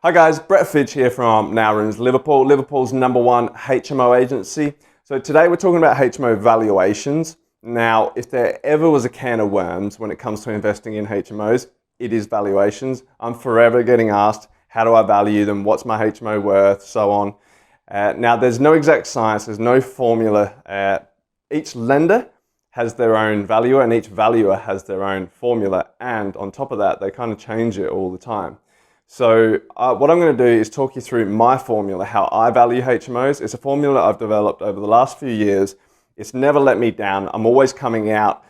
Hi guys, Brett Fitch here from Now Rooms Liverpool, Liverpool's #1 HMO agency. So today we're talking about HMO valuations. Now, if there ever was a can of worms when it comes to investing in HMOs, it is valuations. I'm forever getting asked, how do I value them? What's my HMO worth? So on. Now, there's no exact science, there's no formula. Each lender has their own valuer and each valuer has their own formula. And on top of that, they kind of change it all the time. So what I'm going to do is talk you through my formula, how I value HMOs. It's a formula I've developed over the last few years. It's never let me down. I'm always coming out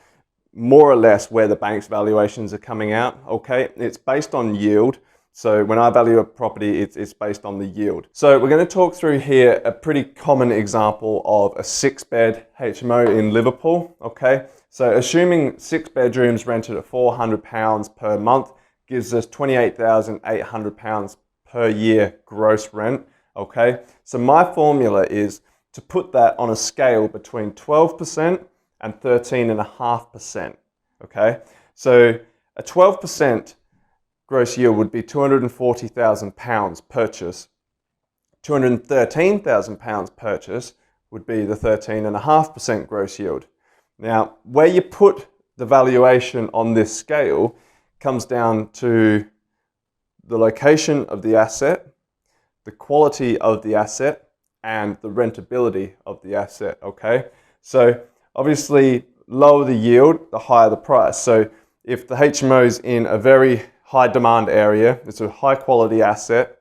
more or less where the bank's valuations are coming out, okay? It's based on yield. So when I value a property, it's based on the yield. So we're going to talk through here a pretty common example of a 6-bed HMO in Liverpool, okay? So assuming 6 bedrooms rented at £400 per month, gives us £28,800 per year gross rent, okay? So my formula is to put that on a scale between 12% and 13.5%, okay? So a 12% gross yield would be £240,000 purchase. £213,000 purchase would be the 13.5% gross yield. Now, where you put the valuation on this scale comes down to the location of the asset, the quality of the asset, and the rentability of the asset, okay? So obviously, lower the yield, the higher the price. So if the HMO is in a very high demand area, it's a high quality asset,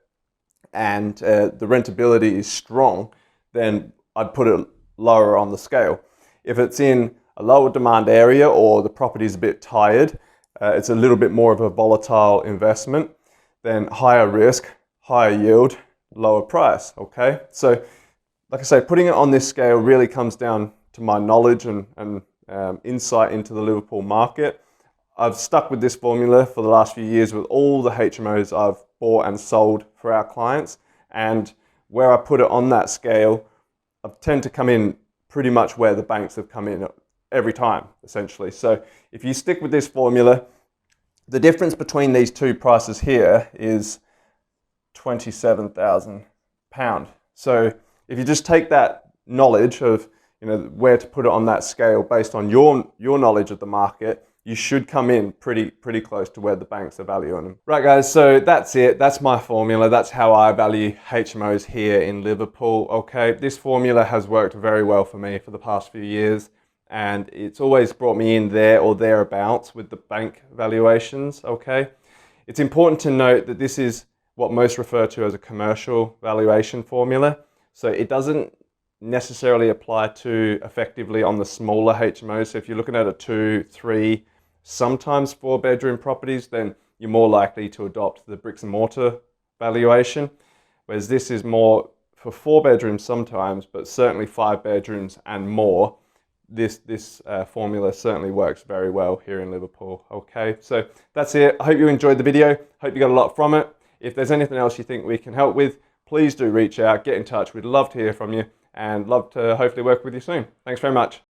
and the rentability is strong, then I'd put it lower on the scale. If it's in a lower demand area or the property is a bit tired, it's a little bit more of a volatile investment, then higher risk, higher yield, lower price, okay? So, like I say, putting it on this scale really comes down to my knowledge and insight into the Liverpool market. I've stuck with this formula for the last few years with all the HMOs I've bought and sold for our clients, and where I put it on that scale, I tend to come in pretty much where the banks have come in every time, essentially. So if you stick with this formula, the difference between these two prices here is £27,000. So if you just take that knowledge of where to put it on that scale based on your knowledge of the market, you should come in pretty close to where the banks are valuing them. Right guys, so that's it. That's my formula. That's how I value HMOs here in Liverpool, okay? This formula has worked very well for me for the past few years, and it's always brought me in there or thereabouts with the bank valuations, okay? It's important to note that this is what most refer to as a commercial valuation formula. So it doesn't necessarily apply to effectively on the smaller HMOs. So if you're looking at a 2, 3, sometimes 4-bedroom properties, then you're more likely to adopt the bricks and mortar valuation, whereas this is more for 4 bedrooms sometimes, but certainly 5 bedrooms and more. This formula certainly works very well here in Liverpool, okay? So that's it. I hope you enjoyed the video. Hope you got a lot from it. If there's anything else you think we can help with, please do reach out, get in touch. We'd love to hear from you and love to hopefully work with you soon. Thanks very much.